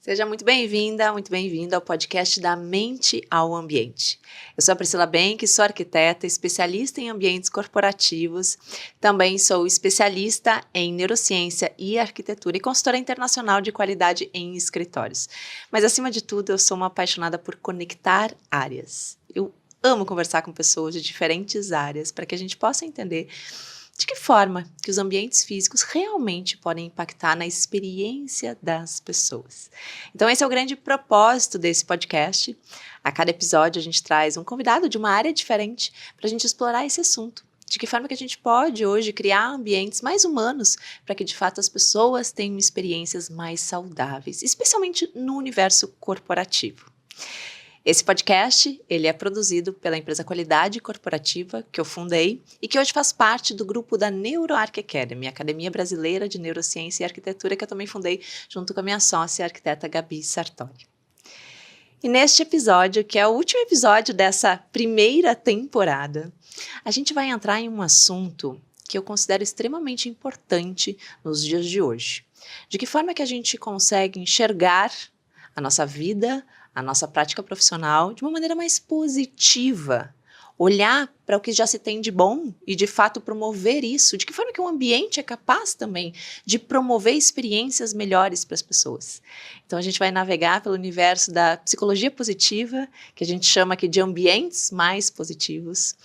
Seja muito bem-vinda, muito bem-vindo ao podcast da Mente ao Ambiente. Eu sou a Priscila Benck, sou arquiteta, especialista em ambientes corporativos, também sou especialista em neurociência e arquitetura e consultora internacional de qualidade em escritórios. Mas, acima de tudo, eu sou uma apaixonada por conectar áreas. Eu amo conversar com pessoas de diferentes áreas para que a gente possa entender de que forma que os ambientes físicos realmente podem impactar na experiência das pessoas. Então, esse é o grande propósito desse podcast. A cada episódio, a gente traz um convidado de uma área diferente para a gente explorar esse assunto. De que forma que a gente pode, hoje, criar ambientes mais humanos para que, de fato, as pessoas tenham experiências mais saudáveis, especialmente no universo corporativo. Esse podcast, ele é produzido pela empresa Qualidade Corporativa, que eu fundei, e que hoje faz parte do grupo da NeuroArc Academy, Academia Brasileira de Neurociência e Arquitetura, que eu também fundei junto com a minha sócia, a arquiteta Gabi Sartori. E neste episódio, que é o último episódio dessa primeira temporada, a gente vai entrar em um assunto que eu considero extremamente importante nos dias de hoje. De que forma que a gente consegue enxergar a nossa vida, a nossa prática profissional de uma maneira mais positiva, olhar para o que já se tem de bom e, de fato, promover isso. De que forma que o ambiente é capaz também de promover experiências melhores para as pessoas. Então, a gente vai navegar pelo universo da psicologia positiva, que a gente chama aqui de ambientes mais positivos,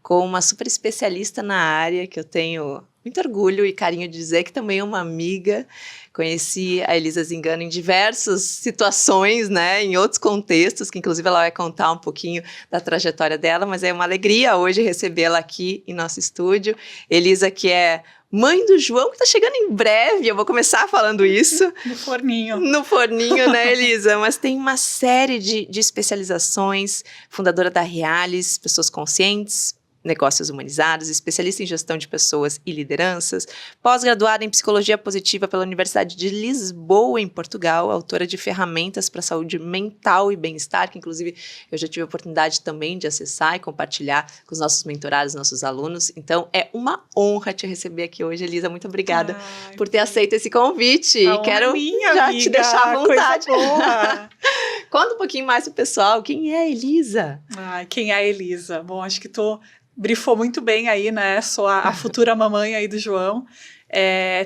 com uma super especialista na área, que eu tenho muito orgulho e carinho de dizer que também é uma amiga. Conheci a Elisa Zingano em diversas situações, né, em outros contextos, que inclusive ela vai contar um pouquinho da trajetória dela, mas é uma alegria hoje recebê-la aqui em nosso estúdio. Elisa, que é mãe do João, que está chegando em breve, eu vou começar falando isso. No forninho. No forninho, né, Elisa? Mas tem uma série de especializações, fundadora da Realis, Pessoas Conscientes, Negócios Humanizados, especialista em gestão de pessoas e lideranças, pós-graduada em psicologia positiva pela Universidade de Lisboa, em Portugal, autora de ferramentas para saúde mental e bem-estar, que inclusive eu já tive a oportunidade também de acessar e compartilhar com os nossos mentorados, nossos alunos. Então, é uma honra te receber aqui hoje, Elisa. Muito obrigada por ter aceito esse convite. E quero já amiga, te deixar à vontade. Conta um pouquinho mais pro pessoal. Quem é a Elisa? Quem é a Elisa? Bom, acho que tu brifou muito bem aí, né? Sou a futura mamãe aí do João.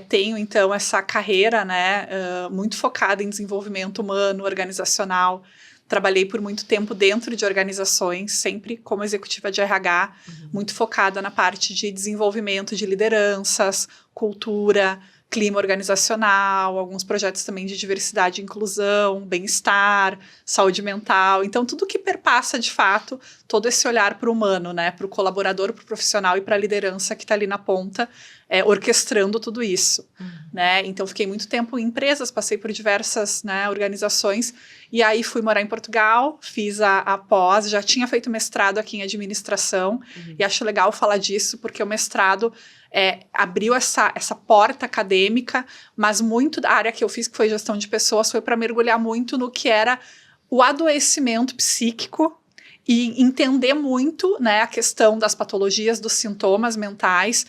Tenho, então, essa carreira, né, muito focada em desenvolvimento humano, organizacional. Trabalhei por muito tempo dentro de organizações, sempre como executiva de RH, muito focada na parte de desenvolvimento de lideranças, cultura, clima organizacional, alguns projetos também de diversidade e inclusão, bem-estar, saúde mental. Então, tudo que perpassa, de fato, todo esse olhar para o humano, né, para o colaborador, para o profissional e para a liderança que está ali na ponta, orquestrando tudo isso. Né? Então, fiquei muito tempo em empresas, passei por diversas, né, organizações, e aí fui morar em Portugal, fiz a pós, já tinha feito mestrado aqui em administração, e acho legal falar disso, porque o mestrado abriu essa porta acadêmica, mas muito da área que eu fiz, que foi gestão de pessoas, foi para mergulhar muito no que era o adoecimento psíquico e entender muito, né, a questão das patologias, dos sintomas mentais,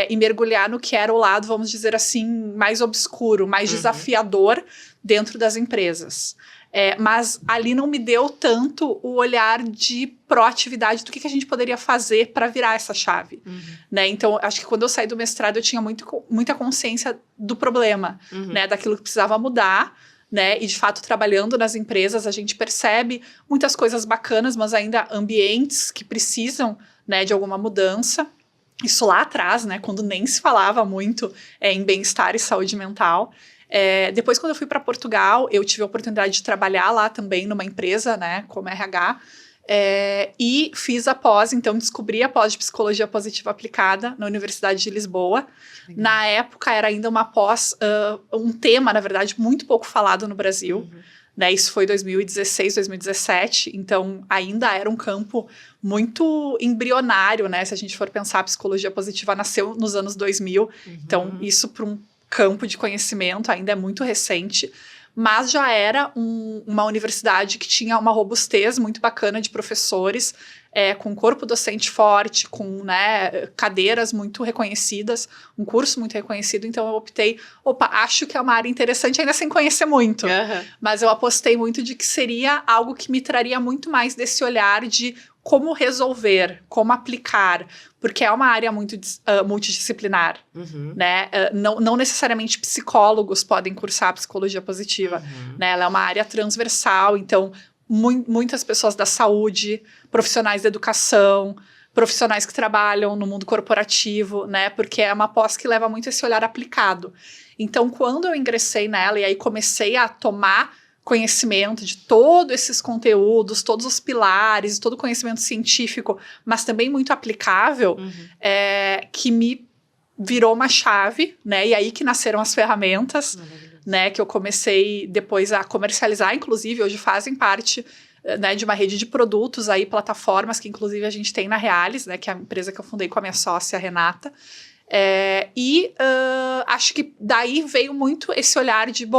e mergulhar no que era o lado, vamos dizer assim, mais obscuro, mais desafiador dentro das empresas. Mas ali não me deu tanto o olhar de proatividade do que a gente poderia fazer para virar essa chave. Né? Então, acho que quando eu saí do mestrado, eu tinha muita consciência do problema, né? Daquilo que precisava mudar, né? E, de fato, trabalhando nas empresas, a gente percebe muitas coisas bacanas, mas ainda ambientes que precisam, né, de alguma mudança. Isso lá atrás, né, quando nem se falava muito em bem-estar e saúde mental. Depois, quando eu fui para Portugal, eu tive a oportunidade de trabalhar lá também numa empresa, né, como RH, e fiz a pós, então descobri a pós de psicologia positiva aplicada na Universidade de Lisboa. Na época era ainda uma pós, um tema, na verdade, muito pouco falado no Brasil. Né, isso foi 2016, 2017, então ainda era um campo muito embrionário, né? Se a gente for pensar, a psicologia positiva nasceu nos anos 2000, então isso para um campo de conhecimento ainda é muito recente, mas já era uma universidade que tinha uma robustez muito bacana de professores, com corpo docente forte, com, né, cadeiras muito reconhecidas, um curso muito reconhecido, então eu optei, acho que é uma área interessante, ainda sem conhecer muito, mas eu apostei muito de que seria algo que me traria muito mais desse olhar de como resolver, como aplicar, porque é uma área muito multidisciplinar, né? Não necessariamente psicólogos podem cursar psicologia positiva, né? Ela é uma área transversal, então muitas pessoas da saúde, profissionais da educação, profissionais que trabalham no mundo corporativo, né? Porque é uma pós que leva muito esse olhar aplicado. Então, quando eu ingressei nela e aí comecei a tomar conhecimento de todos esses conteúdos, todos os pilares, todo o conhecimento científico, mas também muito aplicável, que me virou uma chave, né? E aí que nasceram as ferramentas, né? Que eu comecei depois a comercializar, inclusive, hoje fazem parte, né, de uma rede de produtos aí, plataformas que inclusive a gente tem na Reales, né? Que é a empresa que eu fundei com a minha sócia, a Renata. Acho que daí veio muito esse olhar de,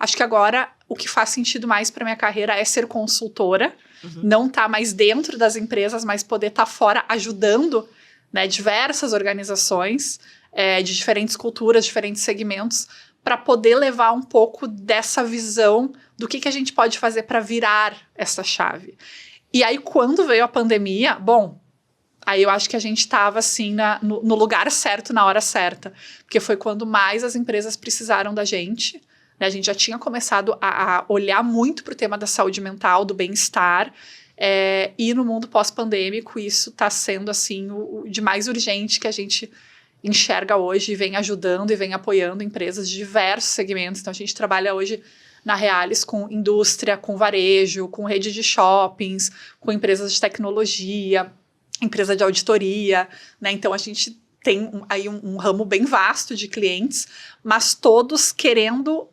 acho que agora o que faz sentido mais para minha carreira é ser consultora, não estar mais dentro das empresas, mas poder estar fora ajudando, né, diversas organizações de diferentes culturas, diferentes segmentos, para poder levar um pouco dessa visão do que a gente pode fazer para virar essa chave. E aí, quando veio a pandemia, aí eu acho que a gente estava assim no lugar certo, na hora certa, porque foi quando mais as empresas precisaram da gente, né? A gente já tinha começado a olhar muito para o tema da saúde mental, do bem-estar, e no mundo pós-pandêmico isso está sendo assim o de mais urgente que a gente enxerga hoje e vem ajudando e vem apoiando empresas de diversos segmentos. Então a gente trabalha hoje na Reales com indústria, com varejo, com rede de shoppings, com empresas de tecnologia, empresa de auditoria, né? Então a gente tem aí um ramo bem vasto de clientes, mas todos querendo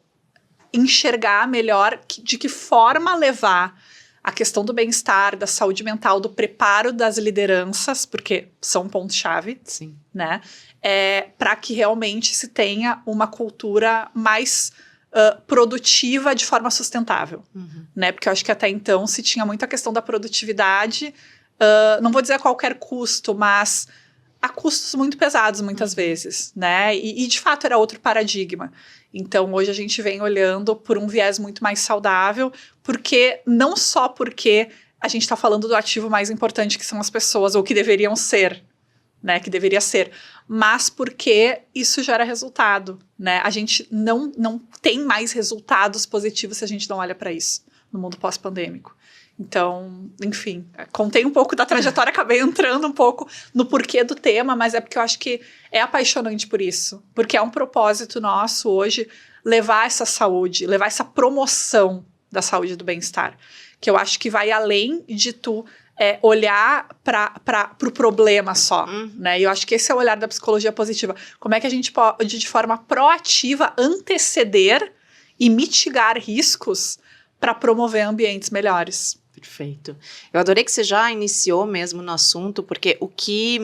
enxergar melhor de que forma levar a questão do bem-estar, da saúde mental, do preparo das lideranças, porque são um ponto-chave, né? Para que realmente se tenha uma cultura mais produtiva de forma sustentável, né? Porque eu acho que até então se tinha muito a questão da produtividade, não vou dizer a qualquer custo, mas a custos muito pesados muitas vezes, né? E de fato era outro paradigma. Então hoje a gente vem olhando por um viés muito mais saudável, porque não só porque a gente está falando do ativo mais importante que são as pessoas, ou que deveriam ser, né? Que deveria ser, mas porque isso gera resultado, né? A gente não tem mais resultados positivos se a gente não olha para isso no mundo pós-pandêmico. Então, enfim, contei um pouco da trajetória, acabei entrando um pouco no porquê do tema, mas é porque eu acho que é apaixonante por isso, porque é um propósito nosso hoje levar essa saúde, levar essa promoção da saúde e do bem-estar, que eu acho que vai além de tu olhar para o problema só, né? E eu acho que esse é o olhar da psicologia positiva. Como é que a gente pode, de forma proativa, anteceder e mitigar riscos para promover ambientes melhores? Perfeito. Eu adorei que você já iniciou mesmo no assunto, porque o que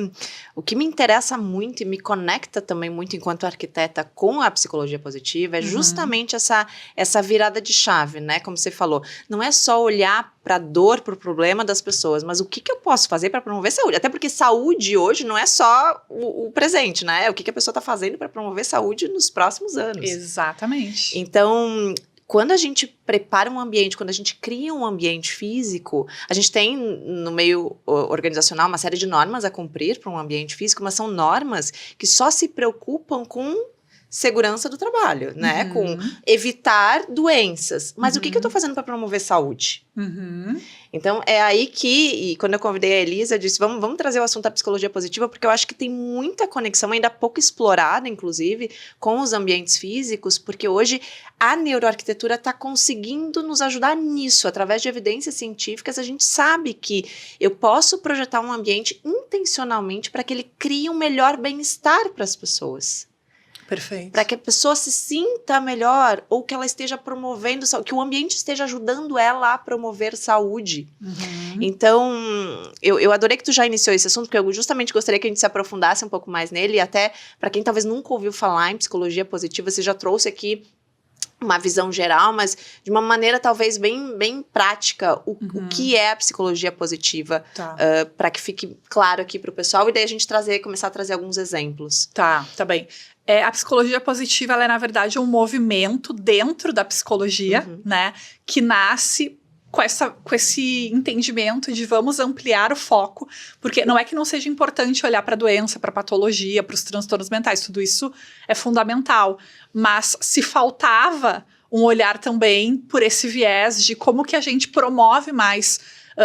me interessa muito e me conecta também muito enquanto arquiteta com a psicologia positiva é justamente essa virada de chave, né? Como você falou, não é só olhar para a dor, para o problema das pessoas, mas o que eu posso fazer para promover saúde? Até porque saúde hoje não é só o presente, né? O que a pessoa está fazendo para promover saúde nos próximos anos. Exatamente. Então, quando a gente prepara um ambiente, quando a gente cria um ambiente físico, a gente tem no meio organizacional uma série de normas a cumprir para um ambiente físico, mas são normas que só se preocupam com segurança do trabalho, né? Com evitar doenças. Mas o que eu estou fazendo para promover saúde? Então, é aí que, e quando eu convidei a Elisa, eu disse, vamos trazer o assunto da psicologia positiva, porque eu acho que tem muita conexão, ainda pouco explorada, inclusive, com os ambientes físicos, porque hoje a neuroarquitetura está conseguindo nos ajudar nisso. Através de evidências científicas, a gente sabe que eu posso projetar um ambiente intencionalmente para que ele crie um melhor bem-estar para as pessoas. Perfeito. Para que a pessoa se sinta melhor, ou que ela esteja promovendo, que o ambiente esteja ajudando ela a promover saúde. Então, eu adorei que tu já iniciou esse assunto, porque eu justamente gostaria que a gente se aprofundasse um pouco mais nele, e até para quem talvez nunca ouviu falar em psicologia positiva, você já trouxe aqui uma visão geral, mas de uma maneira talvez bem prática, o que é a psicologia positiva, para que fique claro aqui para o pessoal, e daí a gente começar a trazer alguns exemplos. Tá bem. A psicologia positiva, ela é, na verdade, um movimento dentro da psicologia, né, que nasce com esse entendimento de vamos ampliar o foco, porque não é que não seja importante olhar para a doença, para a patologia, para os transtornos mentais, tudo isso é fundamental, mas se faltava um olhar também por esse viés de como que a gente promove mais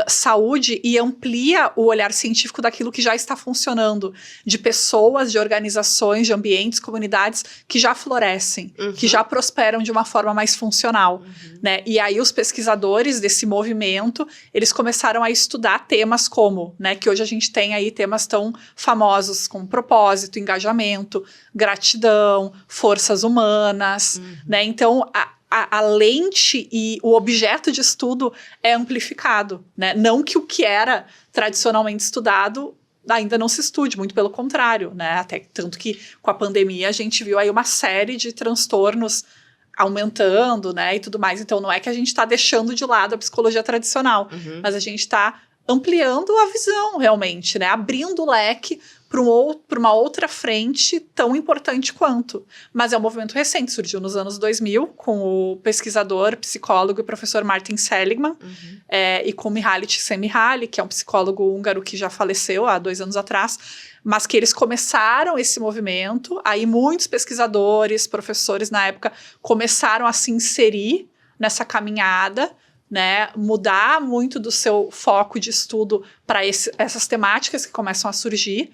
saúde e amplia o olhar científico daquilo que já está funcionando, de pessoas, de organizações, de ambientes, comunidades que já florescem, que já prosperam de uma forma mais funcional, né? E aí os pesquisadores desse movimento, eles começaram a estudar temas como, né, que hoje a gente tem aí temas tão famosos como propósito, engajamento, gratidão, forças humanas, né? Então, a lente e o objeto de estudo é amplificado, né? Não que o que era tradicionalmente estudado ainda não se estude, muito pelo contrário, né? Até tanto que com a pandemia a gente viu aí uma série de transtornos aumentando, né? E tudo mais. Então não é que a gente está deixando de lado a psicologia tradicional, mas a gente está ampliando a visão realmente, né? Abrindo o leque para uma outra frente tão importante quanto. Mas é um movimento recente, surgiu nos anos 2000, com o pesquisador, psicólogo e professor Martin Seligman, e com Mihaly Csikszentmihalyi, que é um psicólogo húngaro que já faleceu há 2 anos atrás, mas que eles começaram esse movimento, aí muitos pesquisadores, professores na época, começaram a se inserir nessa caminhada, né, mudar muito do seu foco de estudo para essas temáticas que começam a surgir,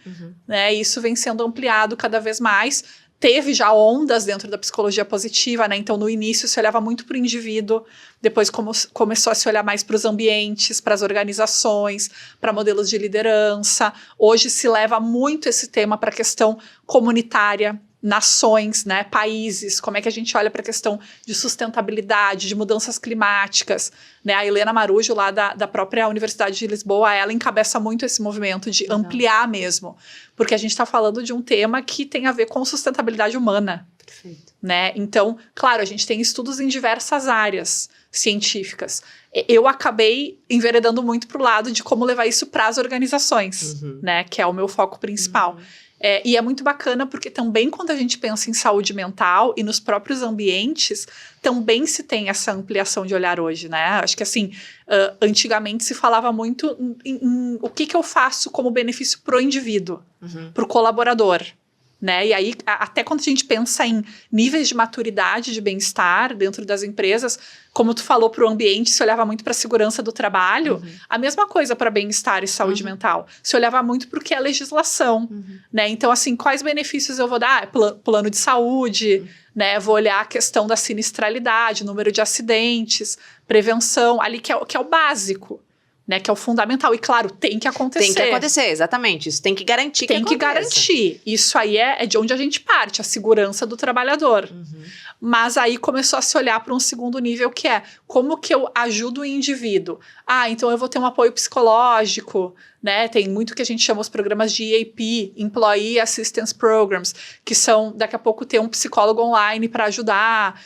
né, e isso vem sendo ampliado cada vez mais. Teve já ondas dentro da psicologia positiva, né, então no início se olhava muito para o indivíduo, depois começou a se olhar mais para os ambientes, para as organizações, para modelos de liderança. Hoje se leva muito esse tema para a questão comunitária, nações, né, países, como é que a gente olha para a questão de sustentabilidade, de mudanças climáticas, né, a Helena Marujo lá da própria Universidade de Lisboa, ela encabeça muito esse movimento de ampliar mesmo, porque a gente está falando de um tema que tem a ver com sustentabilidade humana. Perfeito. Né, então, claro, a gente tem estudos em diversas áreas científicas. Eu acabei enveredando muito para o lado de como levar isso para as organizações, né, que é o meu foco principal. E é muito bacana porque também quando a gente pensa em saúde mental e nos próprios ambientes, também se tem essa ampliação de olhar hoje, né? Acho que assim, antigamente se falava muito em o que eu faço como benefício pro indivíduo, pro colaborador, né? E aí, até quando a gente pensa em níveis de maturidade, de bem-estar dentro das empresas, como tu falou, para o ambiente, se olhava muito para a segurança do trabalho, a mesma coisa para bem-estar e saúde mental. Se olhava muito para o que é legislação, né? Então, assim, quais benefícios eu vou dar? Plano de saúde, né? Vou olhar a questão da sinistralidade, número de acidentes, prevenção, ali que é o básico. Né, que é o fundamental. E, claro, tem que acontecer. Tem que acontecer, exatamente. Isso tem que garantir que aconteça. Tem que garantir. Isso aí é de onde a gente parte, a segurança do trabalhador. Mas aí começou a se olhar para um segundo nível, que é como que eu ajudo o indivíduo? Então eu vou ter um apoio psicológico, né? Tem muito que a gente chama os programas de EAP, Employee Assistance Programs, que são, daqui a pouco, ter um psicólogo online para ajudar,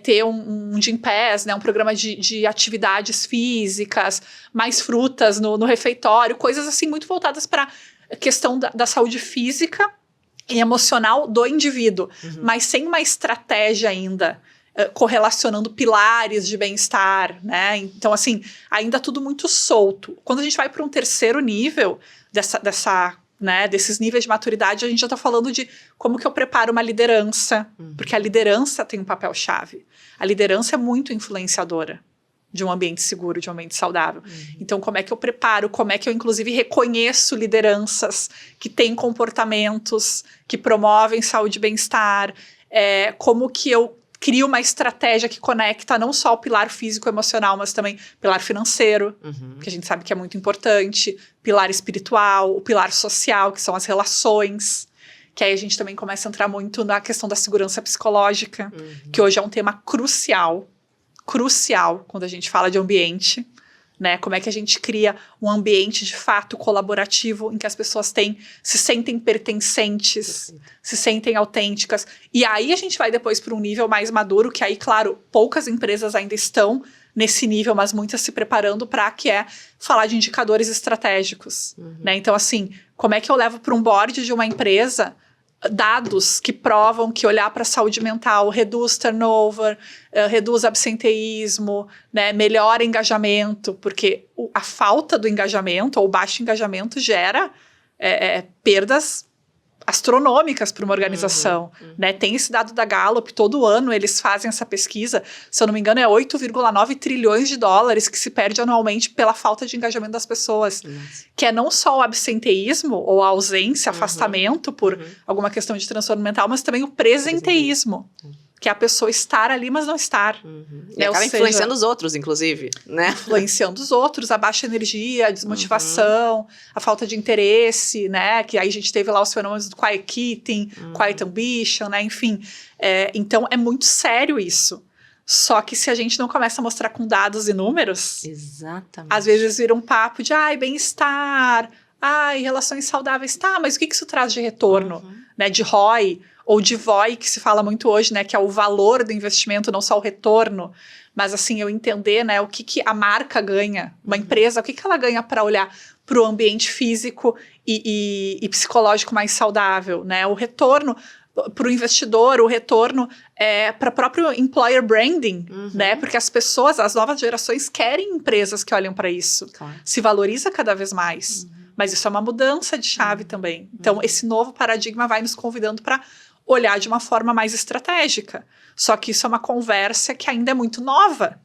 ter um Gympass, né? Um programa de atividades físicas, mais frutas no refeitório, coisas assim muito voltadas para a questão da saúde física e emocional do indivíduo, mas sem uma estratégia ainda, correlacionando pilares de bem-estar, né? Então, assim, ainda tudo muito solto. Quando a gente vai para um terceiro nível desses níveis de maturidade, a gente já está falando de como que eu preparo uma liderança, porque a liderança tem um papel-chave. A liderança é muito influenciadora de um ambiente seguro, de um ambiente saudável. Então, como é que eu preparo? Como é que eu, inclusive, reconheço lideranças que têm comportamentos que promovem saúde e bem-estar? Como que eu crio uma estratégia que conecta não só o pilar físico-emocional, mas também o pilar financeiro, que a gente sabe que é muito importante, pilar espiritual, o pilar social, que são as relações, que aí a gente também começa a entrar muito na questão da segurança psicológica, que hoje é um tema crucial quando a gente fala de ambiente, né? Como é que a gente cria um ambiente de fato colaborativo em que as pessoas se sentem pertencentes, se sentem autênticas. E aí a gente vai depois para um nível mais maduro, que aí, claro, poucas empresas ainda estão nesse nível, mas muitas se preparando para, que é falar de indicadores estratégicos, né? Então, assim, como é que eu levo para um board de uma empresa dados que provam que olhar para a saúde mental reduz turnover, reduz absenteísmo, né, melhora engajamento, porque a falta do engajamento ou o baixo engajamento gera perdas astronômicas para uma organização, né? Tem esse dado da Gallup, todo ano eles fazem essa pesquisa, se eu não me engano é 8,9 trilhões de dólares que se perde anualmente pela falta de engajamento das pessoas, que é não só o absenteísmo ou a ausência, afastamento por alguma questão de transtorno mental, mas também o presenteísmo. Que é a pessoa estar ali, mas não estar. E acaba influenciando os outros, inclusive, né? Influenciando os outros, a baixa energia, a desmotivação, a falta de interesse, né? Que aí a gente teve lá os fenômenos do quiet quitting, quiet ambition, né? Enfim, então é muito sério isso. Só que se a gente não começa a mostrar com dados e números, exatamente, às vezes vira um papo de, bem-estar, relações saudáveis, tá, mas o que isso traz de retorno, né? De ROI, ou de VOI, que se fala muito hoje, né, que é o valor do investimento, não só o retorno, mas assim, eu entender, né, o que a marca ganha, uma empresa, o que ela ganha para olhar para o ambiente físico e psicológico mais saudável, né, o retorno para o investidor, o retorno para o próprio employer branding, né, porque as pessoas, as novas gerações querem empresas que olham para isso, se valoriza cada vez mais, mas isso é uma mudança de chave também, então esse novo paradigma vai nos convidando para olhar de uma forma mais estratégica. Só que isso é uma conversa que ainda é muito nova.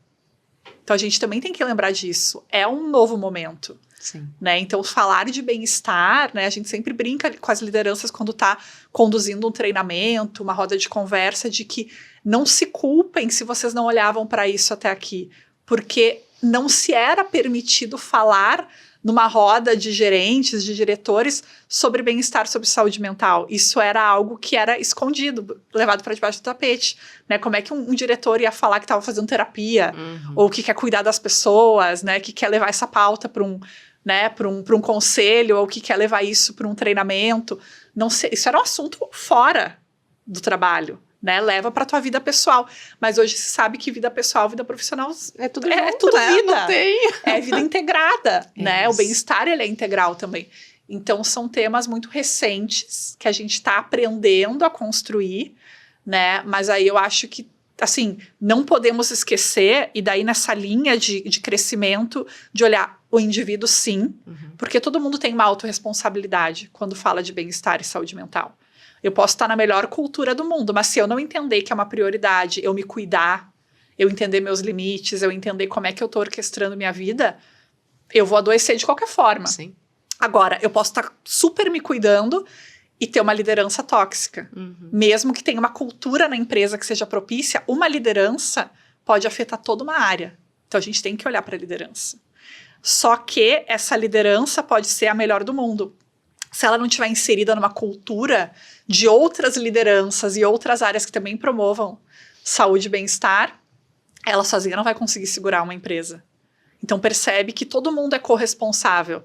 Então, a gente também tem que lembrar disso. É um novo momento. Sim. Né? Então, falar de bem-estar, né? A gente sempre brinca com as lideranças quando está conduzindo um treinamento, uma roda de conversa, de que não se culpem se vocês não olhavam para isso até aqui. Porque não se era permitido falar numa roda de gerentes, de diretores, sobre bem-estar, sobre saúde mental. Isso era algo que era escondido, levado para debaixo do tapete. Né? Como é que um diretor ia falar que estava fazendo terapia, ou que quer cuidar das pessoas, né? Que quer levar essa pauta para um conselho, ou que quer levar isso para um treinamento. Não sei, isso era um assunto fora do trabalho. Né, leva para tua vida pessoal. Mas hoje se sabe que vida pessoal, vida profissional é tudo né? Vida. Não tem. É vida integrada, né? O bem-estar, ele é integral também. Então, são temas muito recentes que a gente está aprendendo a construir, né? Mas aí eu acho que, assim, não podemos esquecer, e daí nessa linha de crescimento, de olhar o indivíduo, sim, porque todo mundo tem uma autorresponsabilidade quando fala de bem-estar e saúde mental. Eu posso estar na melhor cultura do mundo, mas se eu não entender que é uma prioridade, eu me cuidar, eu entender meus limites, eu entender como é que eu estou orquestrando minha vida, eu vou adoecer de qualquer forma. Sim. Agora, eu posso estar super me cuidando e ter uma liderança tóxica. Mesmo que tenha uma cultura na empresa que seja propícia, uma liderança pode afetar toda uma área. Então, a gente tem que olhar para a liderança. Só que essa liderança pode ser a melhor do mundo. Se ela não estiver inserida numa cultura de outras lideranças e outras áreas que também promovam saúde e bem-estar, ela sozinha não vai conseguir segurar uma empresa. Então, percebe que todo mundo é corresponsável.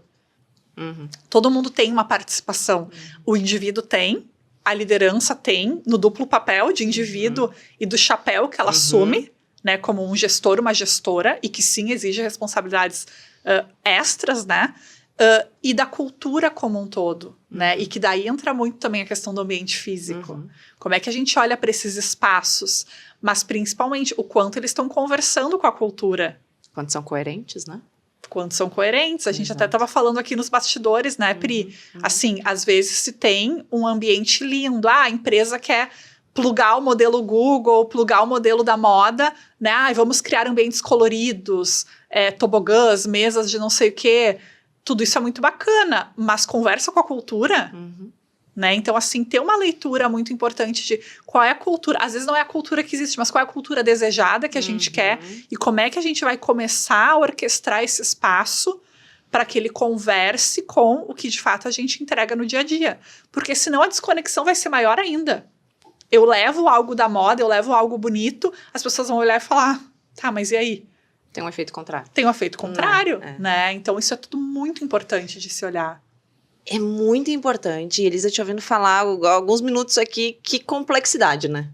Todo mundo tem uma participação. O indivíduo tem, a liderança tem, no duplo papel de indivíduo e do chapéu que ela assume, né, como um gestor, uma gestora, e que sim exige responsabilidades extras, né? E da cultura como um todo, né? E que daí entra muito também a questão do ambiente físico. Como é que a gente olha para esses espaços, mas principalmente o quanto eles estão conversando com a cultura. Quanto são coerentes, né? Quanto são coerentes. A gente até estava falando aqui nos bastidores, né, Pri? Assim, às vezes se tem um ambiente lindo. A empresa quer plugar o modelo Google, plugar o modelo da moda, né? Vamos criar ambientes coloridos, tobogãs, mesas de não sei o quê. Tudo isso é muito bacana, mas conversa com a cultura, né? Então, assim, ter uma leitura muito importante de qual é a cultura, às vezes não é a cultura que existe, mas qual é a cultura desejada que a gente quer e como é que a gente vai começar a orquestrar esse espaço para que ele converse com o que de fato a gente entrega no dia a dia. Porque senão a desconexão vai ser maior ainda. Eu levo algo da moda, eu levo algo bonito, as pessoas vão olhar e falar, tá, mas e aí? Tem um efeito contrário. Tem um efeito contrário, né? Então, isso é tudo muito importante de se olhar. É muito importante. E Elisa, te ouvindo falar alguns minutos aqui, que complexidade, né?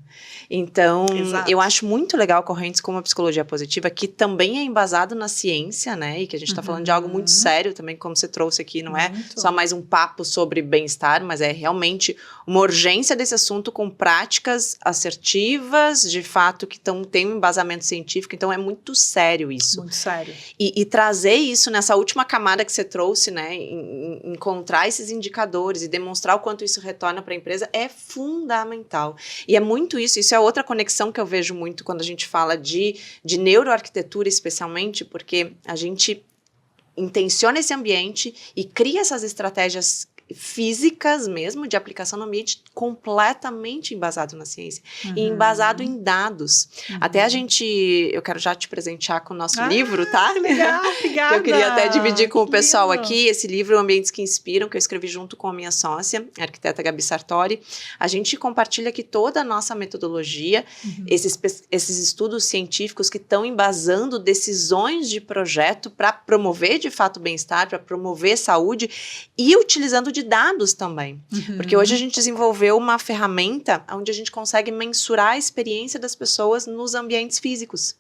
Então, Exato. Eu acho muito legal correntes como a psicologia positiva, que também é embasado na ciência, né? E que a gente está falando de algo muito sério também, como você trouxe aqui, não é só mais um papo sobre bem-estar, mas é realmente uma urgência desse assunto com práticas assertivas, de fato, que tem um embasamento científico. Então, é muito sério isso. Muito sério. E trazer isso nessa última camada que você trouxe, né? Encontrar esses indicadores e demonstrar o quanto isso retorna para a empresa é fundamental. E é muito isso é outra conexão que eu vejo muito quando a gente fala de neuroarquitetura, especialmente, porque a gente intenciona esse ambiente e cria essas estratégias físicas mesmo, de aplicação no ambiente, completamente embasado na ciência. E embasado em dados. Até eu quero já te presentear com o nosso livro, tá? Legal, obrigada. Que eu queria até dividir com o pessoal lindo. Aqui, esse livro, Ambientes que Inspiram, que eu escrevi junto com a minha sócia, a arquiteta Gabi Sartori. A gente compartilha aqui toda a nossa metodologia, esses estudos científicos que estão embasando decisões de projeto para promover, de fato, bem-estar, para promover saúde e utilizando de dados também. Porque hoje a gente desenvolveu uma ferramenta onde a gente consegue mensurar a experiência das pessoas nos ambientes físicos.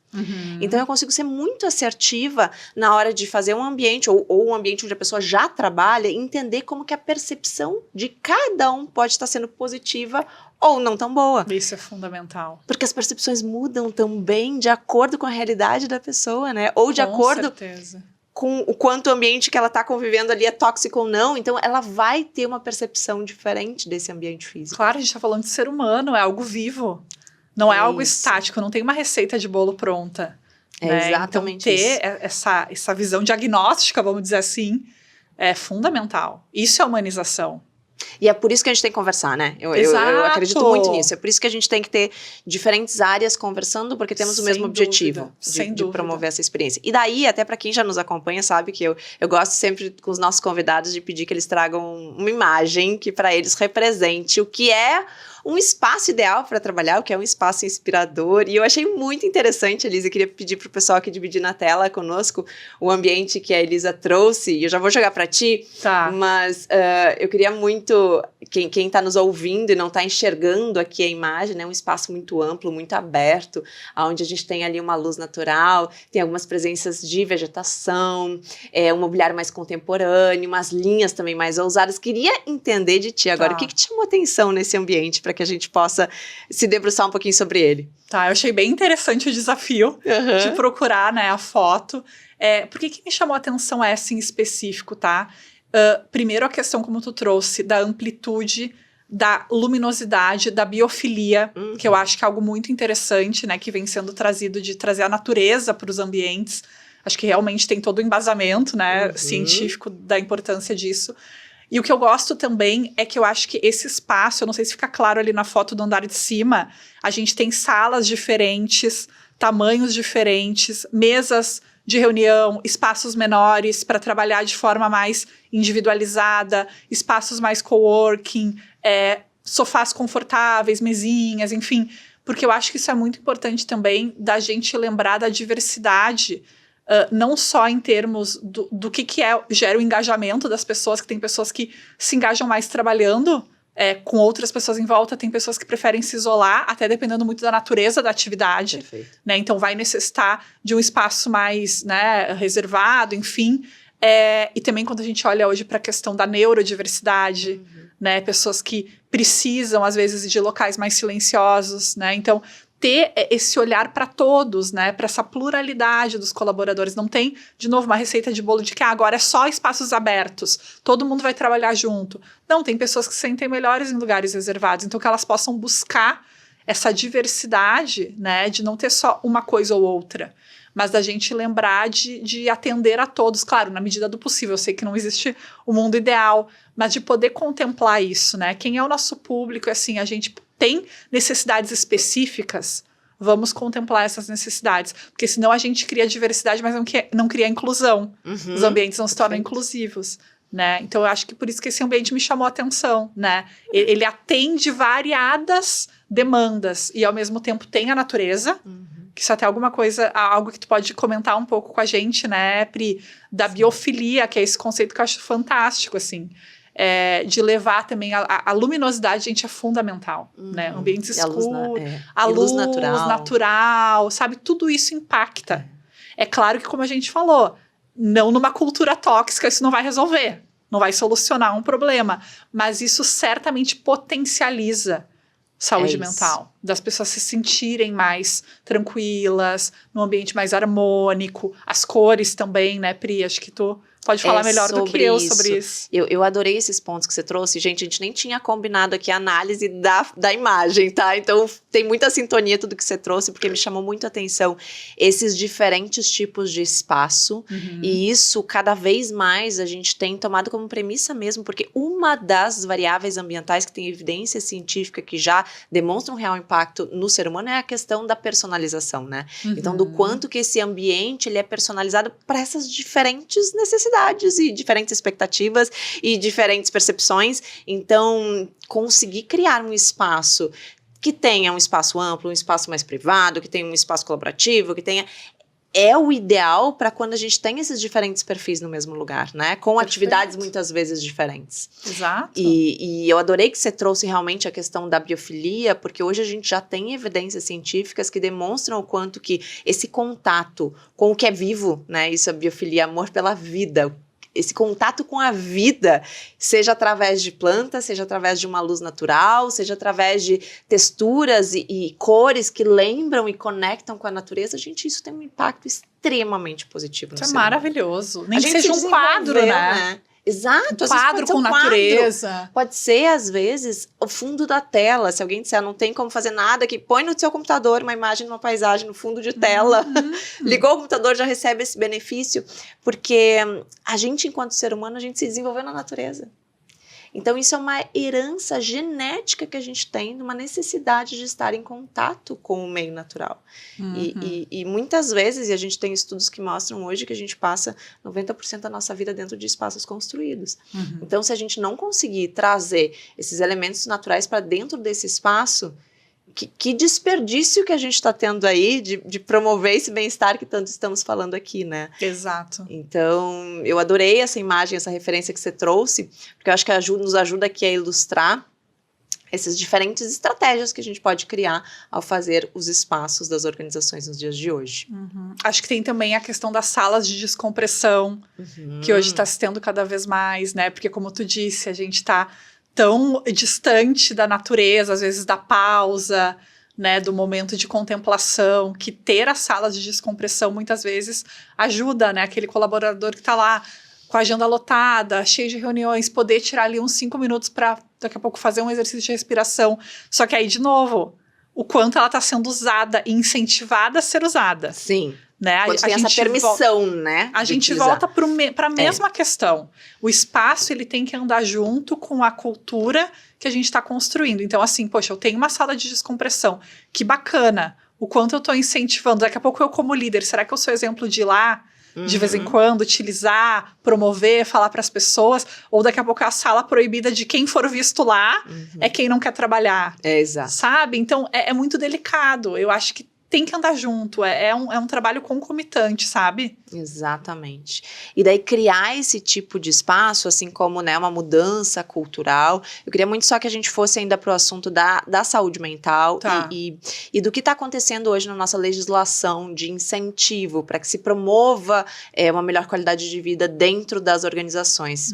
Então eu consigo ser muito assertiva na hora de fazer um ambiente, ou um ambiente onde a pessoa já trabalha, e entender como que a percepção de cada um pode estar sendo positiva ou não tão boa. Isso é fundamental. Porque as percepções mudam também de acordo com a realidade da pessoa, né? Ou de acordo com o quanto o ambiente que ela está convivendo ali é tóxico ou não. Então, ela vai ter uma percepção diferente desse ambiente físico. Claro, a gente está falando de ser humano, é algo vivo. Não é algo estático, não tem uma receita de bolo pronta. É exatamente então, ter essa visão diagnóstica, vamos dizer assim, é fundamental. Isso é humanização. E é por isso que a gente tem que conversar, né? Eu acredito muito nisso. É por isso que a gente tem que ter diferentes áreas conversando, porque temos o mesmo objetivo de promover essa experiência. E daí, até para quem já nos acompanha, sabe que eu gosto sempre, com os nossos convidados, de pedir que eles tragam uma imagem que para eles represente o que é um espaço ideal para trabalhar, o que é um espaço inspirador. E eu achei muito interessante, Elisa, eu queria pedir para o pessoal aqui dividir na tela conosco o ambiente que a Elisa trouxe. E eu já vou jogar para ti, mas eu queria muito, quem está nos ouvindo e não está enxergando aqui a imagem, né, um espaço muito amplo, muito aberto, onde a gente tem ali uma luz natural, tem algumas presenças de vegetação, um mobiliário mais contemporâneo, umas linhas também mais ousadas. Queria entender de ti agora, o que te chamou atenção nesse ambiente, para que a gente possa se debruçar um pouquinho sobre ele. Eu achei bem interessante o desafio de procurar, né, a foto. Por que me chamou a atenção essa em específico, tá? Primeiro a questão, como tu trouxe, da amplitude, da luminosidade, da biofilia, que eu acho que é algo muito interessante, né, que vem sendo trazido, de trazer a natureza para os ambientes. Acho que realmente tem todo o embasamento, né, científico da importância disso. E o que eu gosto também é que eu acho que esse espaço, eu não sei se fica claro ali na foto do andar de cima, a gente tem salas diferentes, tamanhos diferentes, mesas de reunião, espaços menores para trabalhar de forma mais individualizada, espaços mais coworking, sofás confortáveis, mesinhas, enfim. Porque eu acho que isso é muito importante também da gente lembrar da diversidade, não só em termos do que gera o engajamento das pessoas, que tem pessoas que se engajam mais trabalhando com outras pessoas em volta, tem pessoas que preferem se isolar, até dependendo muito da natureza da atividade. Né? Então vai necessitar de um espaço mais, né, reservado, enfim. E também quando a gente olha hoje para a questão da neurodiversidade, né, pessoas que precisam, às vezes, de locais mais silenciosos, né? Então, ter esse olhar para todos, né, para essa pluralidade dos colaboradores. Não tem, de novo, uma receita de bolo de que agora é só espaços abertos, todo mundo vai trabalhar junto. Não, tem pessoas que se sentem melhores em lugares reservados, então que elas possam buscar essa diversidade, né, de não ter só uma coisa ou outra, mas da gente lembrar de atender a todos, claro, na medida do possível. Eu sei que não existe o mundo ideal, mas de poder contemplar isso, né? Quem é o nosso público, assim, a gente tem necessidades específicas, vamos contemplar essas necessidades, porque senão a gente cria diversidade, mas não cria inclusão. Os ambientes não se tornam inclusivos, né? Então eu acho que por isso que esse ambiente me chamou a atenção, né? Ele atende variadas demandas e ao mesmo tempo tem a natureza, que isso até alguma coisa, algo que tu pode comentar um pouco com a gente, né, Pri, da biofilia, que é esse conceito que eu acho fantástico, assim, de levar também a luminosidade, gente, é fundamental, né, ambientes escuros, a luz natural, sabe, tudo isso impacta. É claro que, como a gente falou, não numa cultura tóxica, isso não vai resolver, não vai solucionar um problema, mas isso certamente potencializa saúde mental, das pessoas se sentirem mais tranquilas, num ambiente mais harmônico, as cores também, né, Pri? Acho que tu pode falar melhor do que eu sobre isso. Eu adorei esses pontos que você trouxe. Gente, a gente nem tinha combinado aqui a análise da imagem, tá? Então, tem muita sintonia tudo que você trouxe, porque me chamou muito a atenção esses diferentes tipos de espaço. E isso, cada vez mais, a gente tem tomado como premissa mesmo, porque uma das variáveis ambientais que tem evidência científica que já demonstra um real impacto no ser humano é a questão da personalização, né? Então, do quanto que esse ambiente ele é personalizado para essas diferentes necessidades e diferentes expectativas e diferentes percepções. Então, conseguir criar um espaço que tenha um espaço amplo, um espaço mais privado, que tenha um espaço colaborativo, que tenha... É o ideal para quando a gente tem esses diferentes perfis no mesmo lugar, né? Com atividades muitas vezes diferentes. Exato. E eu adorei que você trouxe realmente a questão da biofilia, porque hoje a gente já tem evidências científicas que demonstram o quanto que esse contato com o que é vivo, né? Isso é biofilia, amor pela vida, esse contato com a vida, seja através de plantas, seja através de uma luz natural, seja através de texturas e cores que lembram e conectam com a natureza, gente, isso tem um impacto extremamente positivo no ser humano. Isso é maravilhoso. Nem que seja um quadro, né? Exato. Um quadro com natureza. Pode ser, às vezes, o fundo da tela. Se alguém disser, não tem como fazer nada, que põe no seu computador uma imagem de uma paisagem no fundo de tela. Ligou o computador, já recebe esse benefício. Porque a gente, enquanto ser humano, a gente se desenvolveu na natureza. Então, isso é uma herança genética que a gente tem, uma necessidade de estar em contato com o meio natural. E muitas vezes, e a gente tem estudos que mostram hoje que a gente passa 90% da nossa vida dentro de espaços construídos. Então, se a gente não conseguir trazer esses elementos naturais para dentro desse espaço, que desperdício que a gente está tendo aí de promover esse bem-estar que tanto estamos falando aqui, né? Exato. Então, eu adorei essa imagem, essa referência que você trouxe, porque eu acho que nos ajuda aqui a ilustrar essas diferentes estratégias que a gente pode criar ao fazer os espaços das organizações nos dias de hoje. Acho que tem também a questão das salas de descompressão, que hoje está se tendo cada vez mais, né? Porque, como tu disse, a gente está tão distante da natureza, às vezes da pausa, né, do momento de contemplação, que ter as salas de descompressão muitas vezes ajuda, né, aquele colaborador que está lá com a agenda lotada, cheio de reuniões, poder tirar ali uns 5 minutos para daqui a pouco fazer um exercício de respiração. Só que aí, de novo, o quanto ela está sendo usada e incentivada a ser usada. Sim. Né? A gente tem essa permissão, né? A gente volta para a mesma questão. O espaço, ele tem que andar junto com a cultura que a gente está construindo. Então, assim, poxa, eu tenho uma sala de descompressão. Que bacana. O quanto eu estou incentivando. Daqui a pouco eu, como líder, será que eu sou exemplo de ir lá, de vez em quando, utilizar, promover, falar para as pessoas? Ou daqui a pouco a sala proibida de quem for visto lá é quem não quer trabalhar. Exato. Sabe? Então, é muito delicado. Eu acho que tem que andar junto, é um trabalho concomitante, sabe? Exatamente. E daí criar esse tipo de espaço, assim como, né, uma mudança cultural. Eu queria muito só que a gente fosse ainda para o assunto da saúde mental e do que está acontecendo hoje na nossa legislação de incentivo para que se promova uma melhor qualidade de vida dentro das organizações.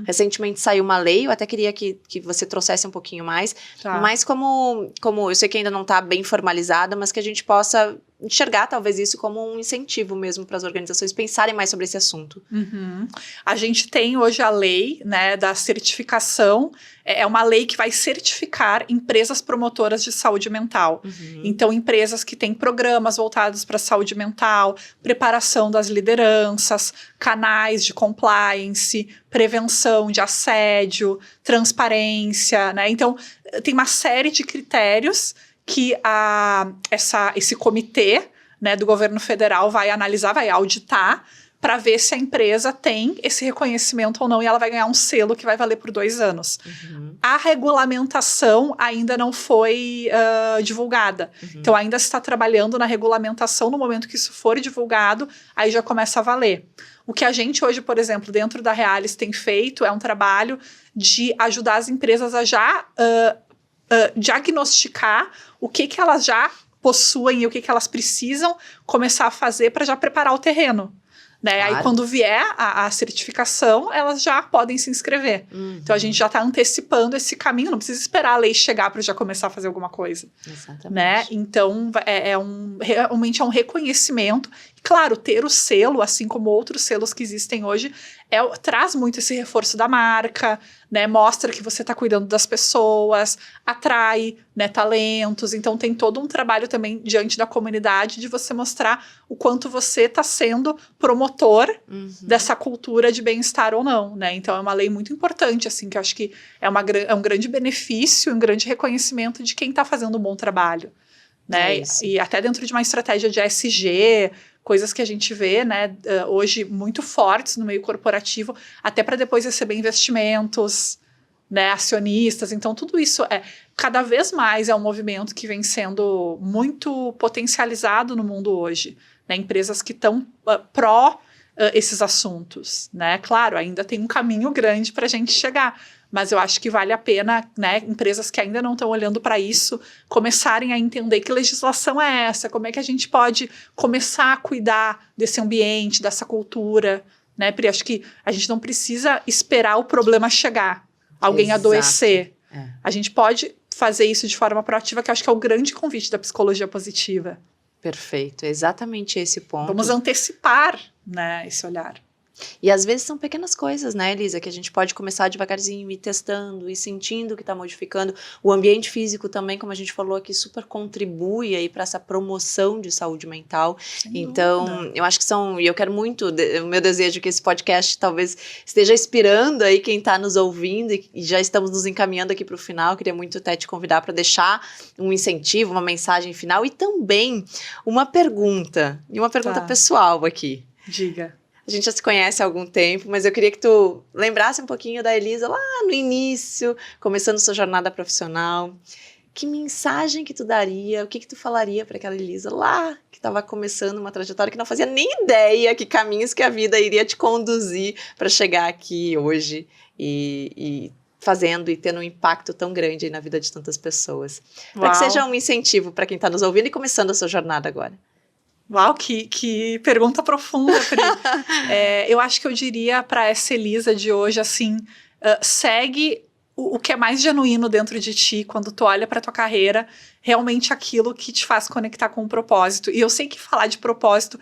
Recentemente saiu uma lei, eu até queria que você trouxesse um pouquinho mais, mas como eu sei que ainda não está bem formalizada, mas que a gente possa enxergar talvez isso como um incentivo mesmo para as organizações pensarem mais sobre esse assunto. A gente tem hoje a lei, né, da certificação, é uma lei que vai certificar empresas promotoras de saúde mental. Então, empresas que têm programas voltados para a saúde mental, preparação das lideranças, canais de compliance, prevenção de assédio, transparência, né? Então, tem uma série de critérios que esse comitê, né, do governo federal vai analisar, vai auditar para ver se a empresa tem esse reconhecimento ou não, e ela vai ganhar um selo que vai valer por 2 anos. A regulamentação ainda não foi divulgada. Então, ainda se está trabalhando na regulamentação. No momento que isso for divulgado, aí já começa a valer. O que a gente hoje, por exemplo, dentro da Realis tem feito é um trabalho de ajudar as empresas a já diagnosticar o que elas já possuem e o que elas precisam começar a fazer para já preparar o terreno. Né? Claro. Aí, quando vier a certificação, elas já podem se inscrever. Então, a gente já está antecipando esse caminho, não precisa esperar a lei chegar para já começar a fazer alguma coisa. Exatamente. Né? Então, realmente é um reconhecimento. Claro, ter o selo, assim como outros selos que existem hoje, traz muito esse reforço da marca, né? Mostra que você está cuidando das pessoas, atrai, né, talentos. Então, tem todo um trabalho também diante da comunidade de você mostrar o quanto você está sendo promotor dessa cultura de bem-estar ou não, né? Então, é uma lei muito importante, assim, que eu acho que é um grande benefício, um grande reconhecimento de quem está fazendo um bom trabalho, né? E até dentro de uma estratégia de ESG, coisas que a gente vê, né, hoje muito fortes no meio corporativo, até para depois receber investimentos, né, acionistas. Então, tudo isso cada vez mais é um movimento que vem sendo muito potencializado no mundo hoje, né, empresas que estão esses assuntos, né, claro, ainda tem um caminho grande para a gente chegar, mas eu acho que vale a pena, né, empresas que ainda não estão olhando para isso, começarem a entender que legislação é essa, como é que a gente pode começar a cuidar desse ambiente, dessa cultura, né, porque acho que a gente não precisa esperar o problema chegar, alguém adoecer. A gente pode fazer isso de forma proativa, que eu acho que é o grande convite da psicologia positiva. Perfeito, é exatamente esse ponto. Vamos antecipar, né, esse olhar. E às vezes são pequenas coisas, né, Elisa, que a gente pode começar devagarzinho, ir testando, e sentindo que está modificando. O ambiente físico também, como a gente falou aqui, super contribui aí para essa promoção de saúde mental. Então, eu acho que e eu quero muito, o meu desejo é que esse podcast talvez esteja inspirando aí quem está nos ouvindo, e já estamos nos encaminhando aqui para o final. Eu queria muito até te convidar para deixar um incentivo, uma mensagem final e também uma pergunta pessoal aqui. Diga. A gente já se conhece há algum tempo, mas eu queria que tu lembrasse um pouquinho da Elisa lá no início, começando sua jornada profissional. Que mensagem que tu daria, o que tu falaria para aquela Elisa lá, que estava começando uma trajetória que não fazia nem ideia que caminhos que a vida iria te conduzir para chegar aqui hoje e fazendo e tendo um impacto tão grande aí na vida de tantas pessoas. Para que seja um incentivo para quem está nos ouvindo e começando a sua jornada agora. Uau, que pergunta profunda, Pri. Eu acho que eu diria para essa Elisa de hoje, assim, segue o que é mais genuíno dentro de ti, quando tu olha para tua carreira, realmente aquilo que te faz conectar com o propósito. E eu sei que falar de propósito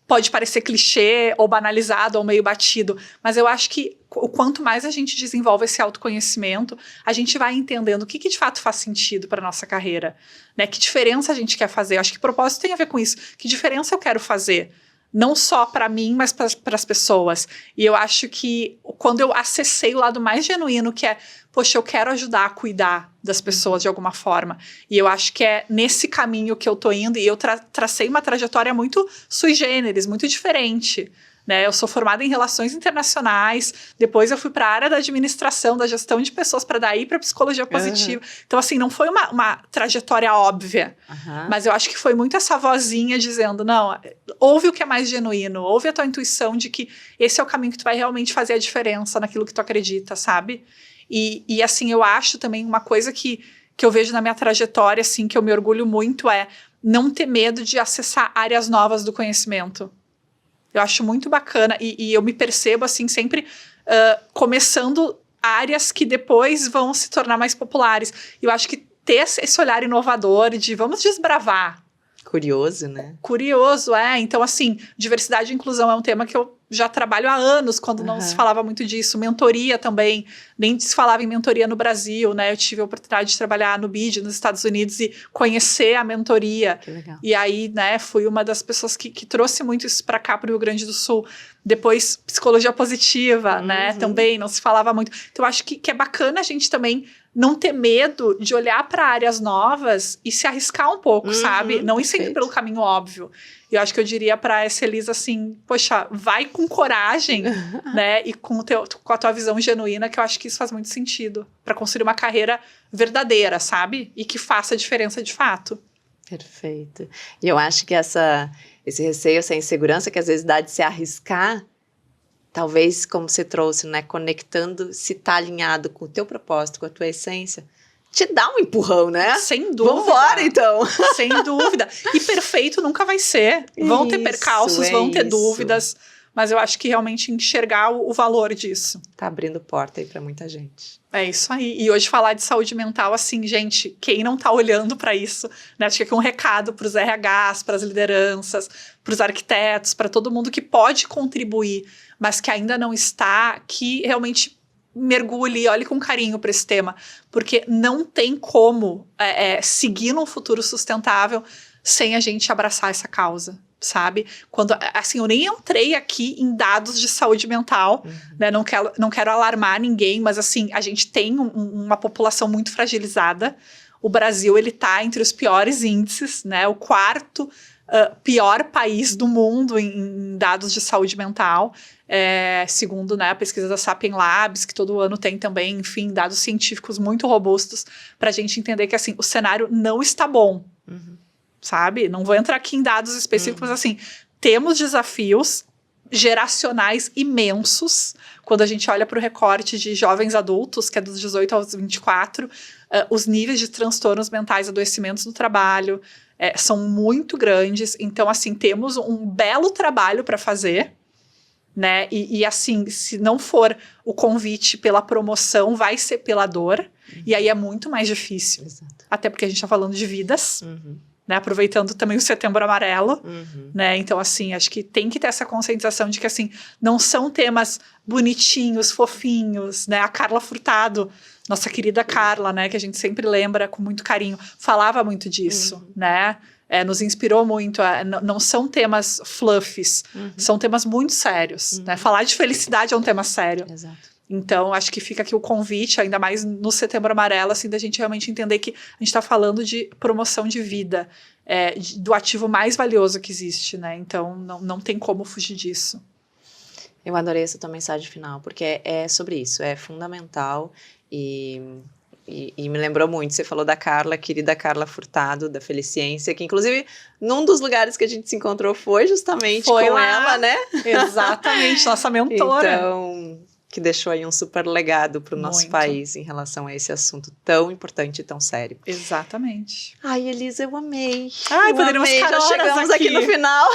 pode parecer clichê, ou banalizado, ou meio batido, mas eu acho que o quanto mais a gente desenvolve esse autoconhecimento, a gente vai entendendo o que de fato faz sentido para nossa carreira, né? Que diferença a gente quer fazer. Eu acho que propósito tem a ver com isso. Que diferença eu quero fazer? Não só para mim, mas para as pessoas. E eu acho que quando eu acessei o lado mais genuíno, que é, poxa, eu quero ajudar a cuidar das pessoas de alguma forma. E eu acho que é nesse caminho que eu tô indo, e eu tracei uma trajetória muito sui generis, muito diferente. Né? Eu sou formada em relações internacionais, depois eu fui para a área da administração, da gestão de pessoas, para daí para psicologia positiva. Então, assim, não foi uma trajetória óbvia, mas eu acho que foi muito essa vozinha dizendo, não, ouve o que é mais genuíno, ouve a tua intuição de que esse é o caminho que tu vai realmente fazer a diferença naquilo que tu acredita, sabe? E assim, eu acho também uma coisa que eu vejo na minha trajetória, assim, que eu me orgulho muito, é não ter medo de acessar áreas novas do conhecimento. Eu acho muito bacana e eu me percebo, assim, sempre começando áreas que depois vão se tornar mais populares. Eu acho que ter esse olhar inovador de vamos desbravar. Curioso, né? Curioso, Então, assim, diversidade e inclusão é um tema que eu já trabalho há anos, quando não se falava muito disso. Mentoria também, nem se falava em mentoria no Brasil, né? Eu tive a oportunidade de trabalhar no BID, nos Estados Unidos, e conhecer a mentoria. Que legal. E aí, né, fui uma das pessoas que trouxe muito isso para cá, para o Rio Grande do Sul. Depois, psicologia positiva, né? Também não se falava muito. Então, eu acho que é bacana a gente também não ter medo de olhar para áreas novas e se arriscar um pouco, sabe? Não ir sempre pelo caminho óbvio. E eu acho que eu diria para essa Elisa assim, poxa, vai com coragem, né? E com a tua visão genuína, que eu acho que isso faz muito sentido para construir uma carreira verdadeira, sabe? E que faça diferença de fato. Perfeito. E eu acho que esse receio, essa insegurança que às vezes dá de se arriscar, talvez, como você trouxe, né, conectando, se tá alinhado com o teu propósito, com a tua essência, te dá um empurrão, né? Sem dúvida. Vambora, então. Sem dúvida. E perfeito nunca vai ser. Vão ter percalços, vão ter dúvidas, mas eu acho que realmente enxergar o valor disso. Tá abrindo porta aí pra muita gente. É isso aí. E hoje falar de saúde mental, assim, gente, quem não tá olhando para isso, né? Acho que aqui é um recado pros RHs, pras lideranças, pros arquitetos, para todo mundo que pode contribuir, mas que ainda não está, que realmente mergulhe, olhe com carinho para esse tema, porque não tem como seguir num futuro sustentável sem a gente abraçar essa causa, sabe? Quando, assim, eu nem entrei aqui em dados de saúde mental, né? Não quero alarmar ninguém, mas assim, a gente tem uma população muito fragilizada. O Brasil, ele tá entre os piores índices, né? O quarto pior país do mundo em dados de saúde mental, segundo, né, a pesquisa da Sapien Labs, que todo ano tem também, enfim, dados científicos muito robustos para a gente entender que, assim, o cenário não está bom, sabe? Não vou entrar aqui em dados específicos, mas, assim, temos desafios geracionais imensos, quando a gente olha para o recorte de jovens adultos, que é dos 18 aos 24, os níveis de transtornos mentais, adoecimentos no trabalho, são muito grandes. Então, assim, temos um belo trabalho para fazer, né? E, assim, se não for o convite pela promoção, vai ser pela dor. E aí é muito mais difícil. Exato. Até porque a gente está falando de vidas, né? Aproveitando também o Setembro Amarelo, né? Então, assim, acho que tem que ter essa conscientização de que, assim, não são temas bonitinhos, fofinhos, né? A Carla Furtado, nossa querida Carla, né? Que a gente sempre lembra com muito carinho, falava muito disso, né? Nos inspirou muito. Não são temas fluffs, são temas muito sérios, né? Falar de felicidade é um tema sério. Exato. Então, acho que fica aqui o convite, ainda mais no Setembro Amarelo, assim, da gente realmente entender que a gente está falando de promoção de vida, do ativo mais valioso que existe, né? Então, não tem como fugir disso. Eu adorei essa tua mensagem final, porque é sobre isso, é fundamental e me lembrou muito, você falou da Carla, querida Carla Furtado, da Feliciência, que inclusive num dos lugares que a gente se encontrou foi justamente com ela, né? Exatamente, nossa mentora. Então, que deixou aí um super legado para o nosso país em relação a esse assunto tão importante e tão sério. Exatamente. Ai, Elisa, eu amei. Ai, poderíamos ficar já chegamos aqui no final.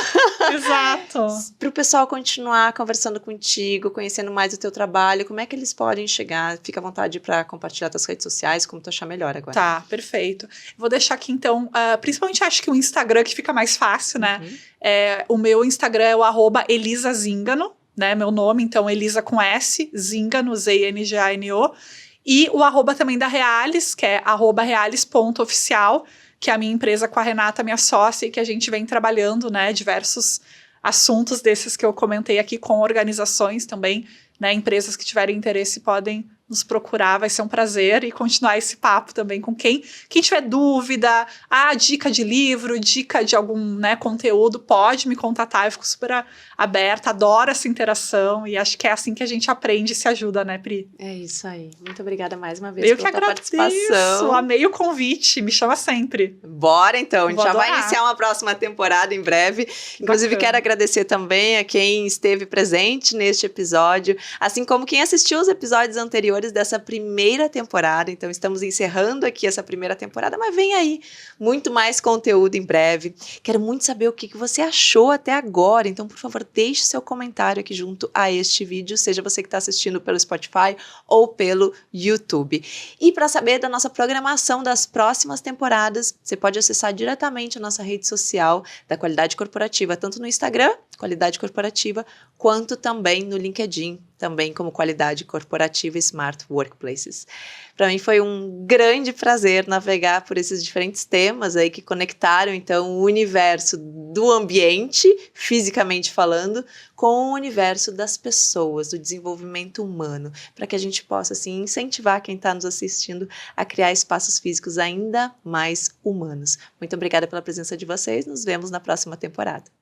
Exato. Para o pessoal continuar conversando contigo, conhecendo mais o teu trabalho, como é que eles podem chegar? Fica à vontade para compartilhar tuas redes sociais, como tu achar melhor agora. Tá, perfeito. Vou deixar aqui, então, principalmente acho que o Instagram, que fica mais fácil, né? O meu Instagram é o @ElisaZingano, né, meu nome, então, Elisa com S, Zingano, ZINGANO, e o @ também da Realis, que é @realis.oficial, que é a minha empresa com a Renata, minha sócia, e que a gente vem trabalhando, né, diversos assuntos desses que eu comentei aqui com organizações também, né, empresas que tiverem interesse podem nos procurar, vai ser um prazer, e continuar esse papo também com quem tiver dúvida, dica de livro, dica de algum, né, conteúdo, pode me contatar, eu fico super aberta, adoro essa interação, e acho que é assim que a gente aprende e se ajuda, né, Pri? É isso aí, muito obrigada mais uma vez pela tua participação. Eu que agradeço, amei o convite, me chama sempre. Bora então, a gente já vai iniciar uma próxima temporada em breve, inclusive quero agradecer também a quem esteve presente neste episódio, assim como quem assistiu os episódios anteriores dessa primeira temporada. Então estamos encerrando aqui essa primeira temporada, mas vem aí muito mais conteúdo em breve. Quero muito saber o que você achou até agora, então por favor deixe seu comentário aqui junto a este vídeo, seja você que está assistindo pelo Spotify ou pelo YouTube. E para saber da nossa programação das próximas temporadas, você pode acessar diretamente a nossa rede social da Qualidade Corporativa, tanto no Instagram qualidade corporativa, quanto também no LinkedIn, também como qualidade corporativa e Smart Workplaces. Para mim foi um grande prazer navegar por esses diferentes temas aí que conectaram, então, o universo do ambiente, fisicamente falando, com o universo das pessoas, do desenvolvimento humano, para que a gente possa, assim, incentivar quem está nos assistindo a criar espaços físicos ainda mais humanos. Muito obrigada pela presença de vocês, nos vemos na próxima temporada.